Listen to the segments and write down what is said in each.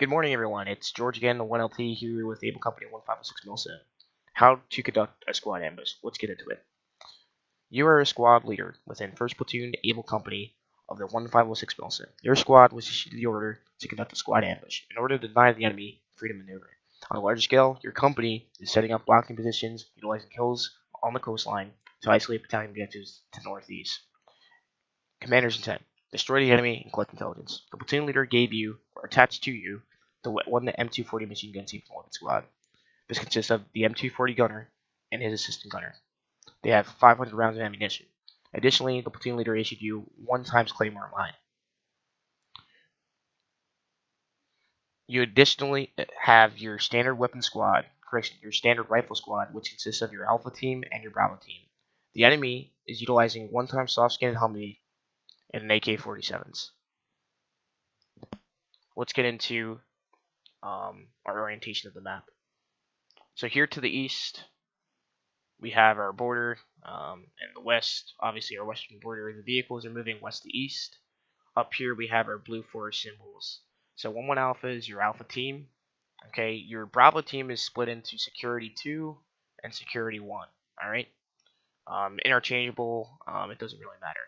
Good morning, everyone. It's George again, the 1LT here with Able Company 1506 Milsim. How to conduct a squad ambush. Let's get into it. You are a squad leader within 1st Platoon Able Company of the 1506 Milsim. Your squad was issued the order to conduct a squad ambush in order to deny the enemy freedom of maneuver. On a larger scale, your company is setting up blocking positions, utilizing kills on the coastline to isolate battalion objectives to the northeast. Commander's intent: destroy the enemy and collect intelligence. The platoon leader gave you, or attached to you, the M240 machine gun team from Weapon Squad. This consists of the M240 gunner and his assistant gunner. They have 500 rounds of ammunition. Additionally, the platoon leader issued you 1x Claymore mine. You additionally have your standard your standard rifle squad, which consists of your Alpha team and your Bravo team. The enemy is utilizing 1x soft scan Humvee and an AK-47s. Let's get into our orientation of the map. So here to the east, we have our border, and the west, obviously our western border. The vehicles are moving west to east. Up here we have our blue forest symbols. So 1-1 Alpha is your Alpha team. Okay, your Bravo team is split into Security 2 and Security 1. Alright? Interchangeable, it doesn't really matter.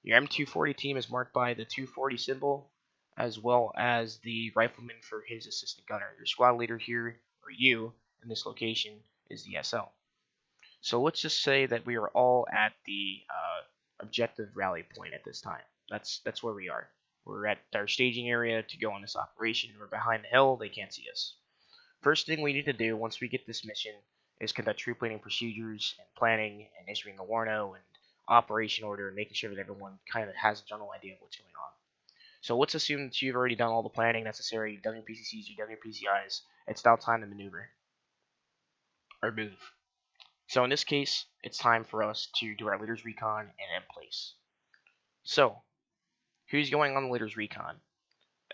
Your M240 team is marked by the 240 symbol, as well as the rifleman for his assistant gunner. Your squad leader here, or you, in this location, is the SL. So let's just say that we are all at the objective rally point at this time. That's where we are. We're at our staging area to go on this operation. We're behind the hill. They can't see us. First thing we need to do once we get this mission is conduct troop leading procedures and planning and issuing the warno and operation order and making sure that everyone kind of has a general idea of what's going on. So let's assume that you've already done all the planning necessary. You've done your PCCs, you've done your PCIs. It's now time to maneuver or move. So in this case, it's time for us to do our leader's recon and end place. So, who's going on the leader's recon?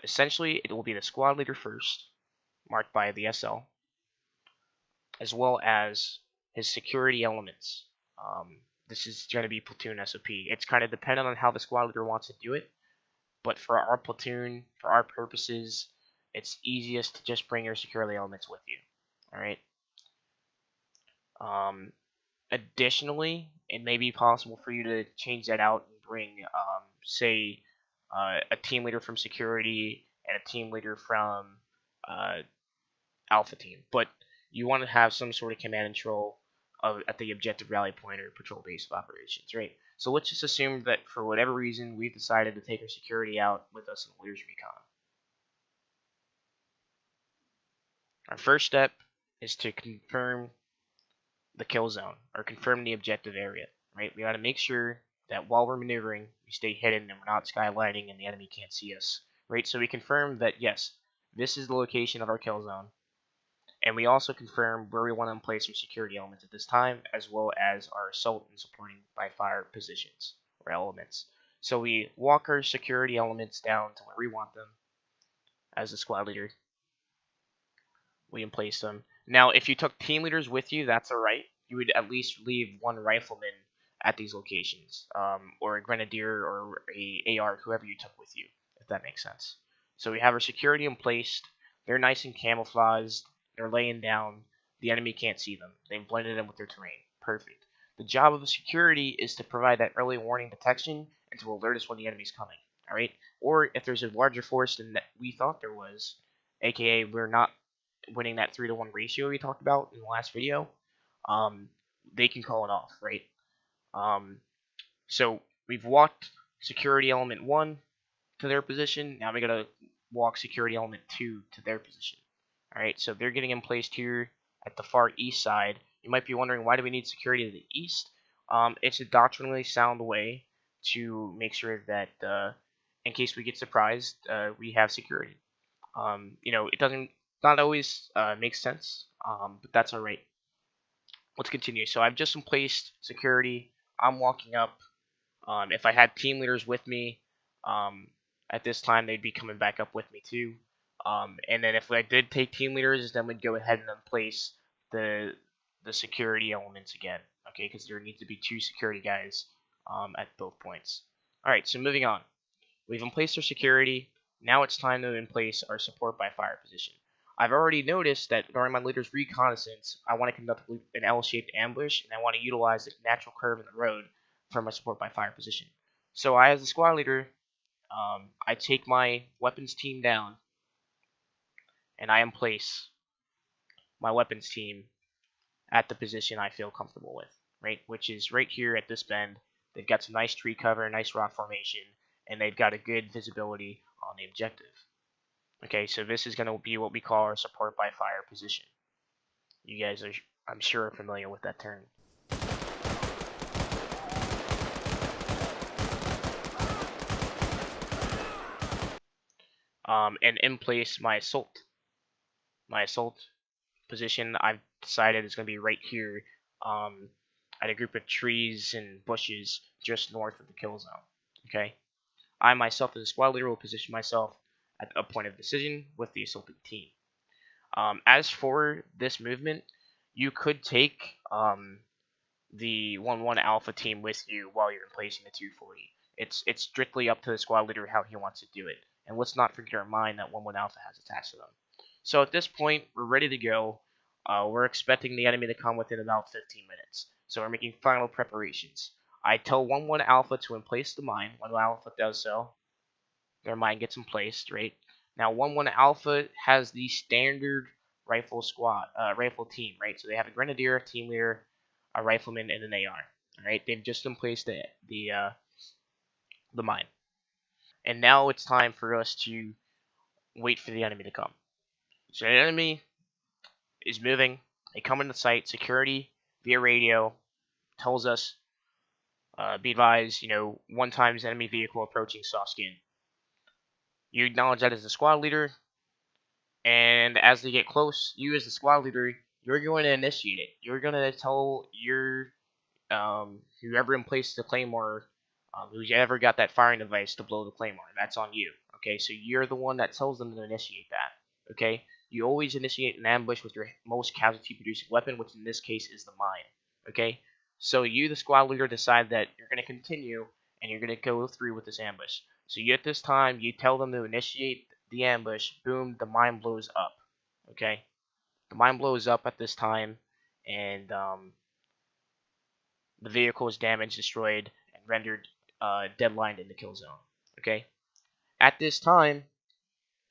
Essentially, it will be the squad leader first, marked by the SL, as well as his security elements. This is going to be platoon SOP. It's kind of dependent on how the squad leader wants to do it, but for our platoon, for our purposes, it's easiest to just bring your security elements with you. Alright? Additionally, it may be possible for you to change that out and bring, say, a team leader from security and a team leader from Alpha team. But you want to have some sort of command and control at the objective rally point or patrol base of operations, right? So let's just assume that for whatever reason we've decided to take our security out with us in the leader's recon. Our first step is to confirm the kill zone or confirm the objective area, right? We got to make sure that while we're maneuvering, we stay hidden and we're not skylighting and the enemy can't see us, right? So we confirm that yes, this is the location of our kill zone, and we also confirm where we want to place our security elements at this time, as well as our assault and supporting by fire positions or elements. So we walk our security elements down to where we want them as the squad leader. We emplace them. Now, if you took team leaders with you, that's alright. You would at least leave one rifleman at these locations, or a grenadier or a AR, whoever you took with you, if that makes sense. So we have our security in place. They're nice and camouflaged. They're laying down. The enemy can't see them. They've blended in with their terrain. Perfect. The job of the security is to provide that early warning detection and to alert us when the enemy's coming. Alright? Or if there's a larger force than we thought there was, aka we're not winning that 3-to-1 ratio we talked about in the last video, they can call it off, right? So we've walked security element 1 to their position. Now we gotta walk security element 2 to their position. Alright, so they're getting in place here at the far east side. You might be wondering, why do we need security to the east? It's a doctrinally sound way to make sure that in case we get surprised, we have security. It doesn't not always makes sense, but that's alright. Let's continue. So I've just placed security. I'm walking up. If I had team leaders with me, at this time they'd be coming back up with me too. And then if I did take team leaders, then we'd go ahead and place the security elements again. Okay, because there needs to be 2 security guys at both points. All right, so moving on. We've placed our security. Now it's time to in place our support by fire position. I've already noticed that during my leader's reconnaissance, I want to conduct an L-shaped ambush, and I want to utilize the natural curve in the road for my support by fire position. So I, as the squad leader, I take my weapons team down, and I place my weapons team at the position I feel comfortable with, right? Which is right here at this bend. They've got some nice tree cover, nice rock formation, and they've got a good visibility on the objective. Okay, so this is going to be what we call our support by fire position. You guys are, I'm sure, are familiar with that term. And in place my assault. My assault position I've decided is going to be right here at a group of trees and bushes just north of the kill zone. Okay, I myself as a squad leader will position myself at a point of decision with the assaulting team. As for this movement, you could take the 1-1 Alpha team with you while you're placing the 240. It's strictly up to the squad leader how he wants to do it. And let's not forget our mind that 1-1 Alpha has attached to them. So at this point, we're ready to go. We're expecting the enemy to come within about 15 minutes. So we're making final preparations. I tell 1-1 Alpha to emplace the mine. 1-1 Alpha does so. Their mine gets emplaced, right? Now 1-1 Alpha has the standard rifle squad, rifle team, right? So they have a grenadier, team leader, a rifleman, and an AR. All right, they've just emplaced the mine, and now it's time for us to wait for the enemy to come. So the enemy is moving. They come into sight. Security via radio tells us, be advised, one times enemy vehicle approaching soft skin. You acknowledge that as the squad leader, and as they get close, you as the squad leader, you're going to initiate it. You're going to tell your whoever emplaced the claymore, whoever got that firing device to blow the claymore. That's on you. Okay, so you're the one that tells them to initiate that. Okay, you always initiate an ambush with your most casualty-producing weapon, which in this case is the mine. Okay, so you, the squad leader, decide that you're going to continue and you're going to go through with this ambush. So you, at this time, you tell them to initiate the ambush. Boom, the mine blows up. Okay, the mine blows up at this time, and the vehicle is damaged, destroyed, and rendered deadlined in the kill zone. Okay. At this time,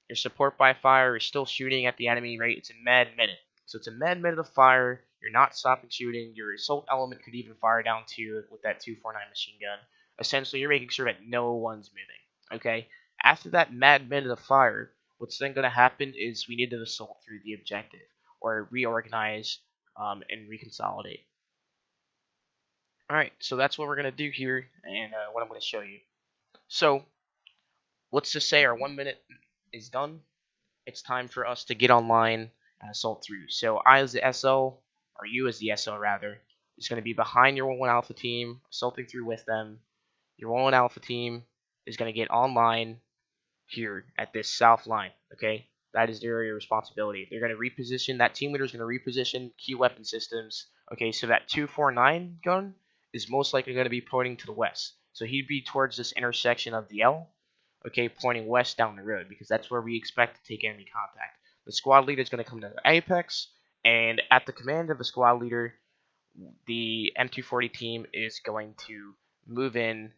your support by fire is still shooting at the enemy, right? It's a mad minute. So it's a mad minute of fire. You're not stopping shooting. Your assault element could even fire down to with that 249 machine gun. Essentially, you're making sure that no one's moving. Okay. After that mad minute of fire, what's then going to happen is we need to assault through the objective or reorganize and reconsolidate. Alright, so that's what we're going to do here, and what I'm going to show you. So, let's just say our 1 minute is done. It's time for us to get online and assault through. So, I as the SO, or you as the SO rather, is going to be behind your 1-1 Alpha team, assaulting through with them. Your 1-1 Alpha team is going to get online here at this south line, okay? That is their area of responsibility. They're going to reposition, that team leader is going to reposition key weapon systems. Okay, so that 249 gun is most likely going to be pointing to the west. So he'd be towards this intersection of the L, okay, pointing west down the road, because that's where we expect to take enemy contact. The squad leader is going to come to the apex, and at the command of the squad leader, the M240 team is going to move in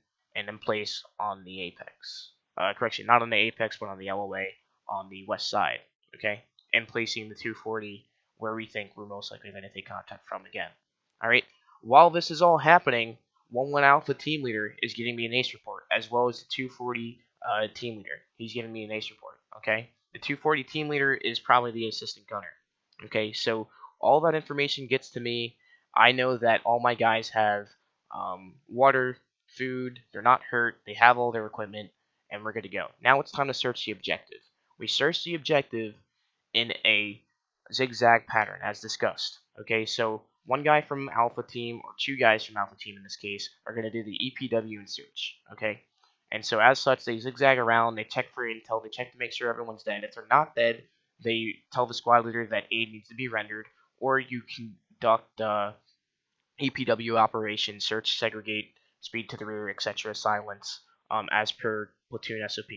place on the apex. Correction, not on the apex, but on the LOA on the west side. Okay, and placing the 240 where we think we're most likely going to take contact from again. All right. While this is all happening, 1-1 Alpha team leader is giving me an ace report, as well as the 240 team leader. He's giving me an ace report. Okay. The 240 team leader is probably the assistant gunner. Okay, so all that information gets to me. I know that all my guys have water, food, they're not hurt, they have all their equipment, and we're good to go. Now it's time to search the objective. We search the objective in a zigzag pattern, as discussed. Okay, so one guy from Alpha Team, or two guys from Alpha Team in this case, are going to do the EPW and search. Okay, and so as such, they zigzag around, they check for intel, they check to make sure everyone's dead. If they're not dead, they tell the squad leader that aid needs to be rendered, or you conduct EPW operation, search, segregate, speed to the rear, etc., silence, as per platoon SOP.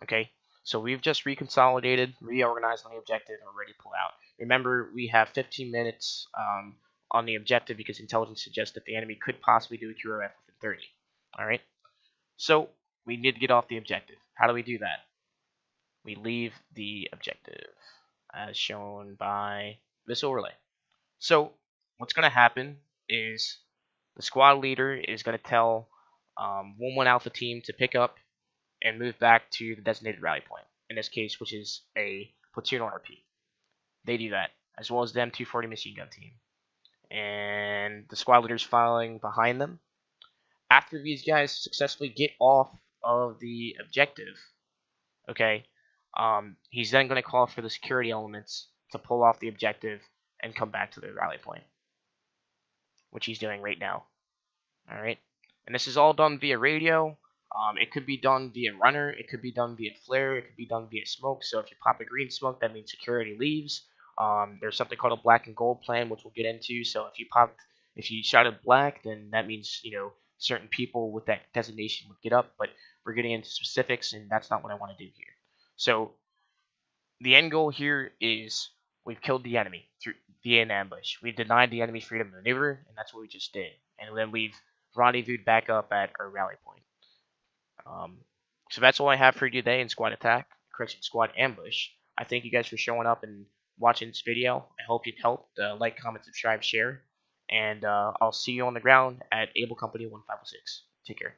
Okay, So we've just reconsolidated, reorganized on the objective, and we're ready to pull out. Remember, we have 15 minutes on the objective because intelligence suggests that the enemy could possibly do a QRF within 30. All right. So we need to get off the objective. How do we do that? We leave the objective as shown by this overlay. So what's going to happen is the squad leader is going to tell 1-1 Alpha team to pick up and move back to the designated rally point. In this case, which is a platoon RP. They do that, as well as the M240 machine gun team. And the squad leader's following behind them. After these guys successfully get off of the objective, okay, he's then going to call for the security elements to pull off the objective and come back to the rally point, which he's doing right now. All right, and this is all done via radio. It could be done via runner. It could be done via flare. It could be done via smoke. So if you pop a green smoke, that means security leaves. There's something called a black and gold plan, which we'll get into. So if you shouted black, then that means certain people with that designation would get up. But we're getting into specifics, and that's not what I want to do here. So the end goal here is we've killed the enemy via an ambush. We've denied the enemy freedom to maneuver, and that's what we just did. And then we've rendezvoused back up at our rally point. So that's all I have for you today in Squad Attack, correction, Squad Ambush. I thank you guys for showing up and watching this video. I hope it helped. Like, comment, subscribe, share. And I'll see you on the ground at Able Company 1506. Take care.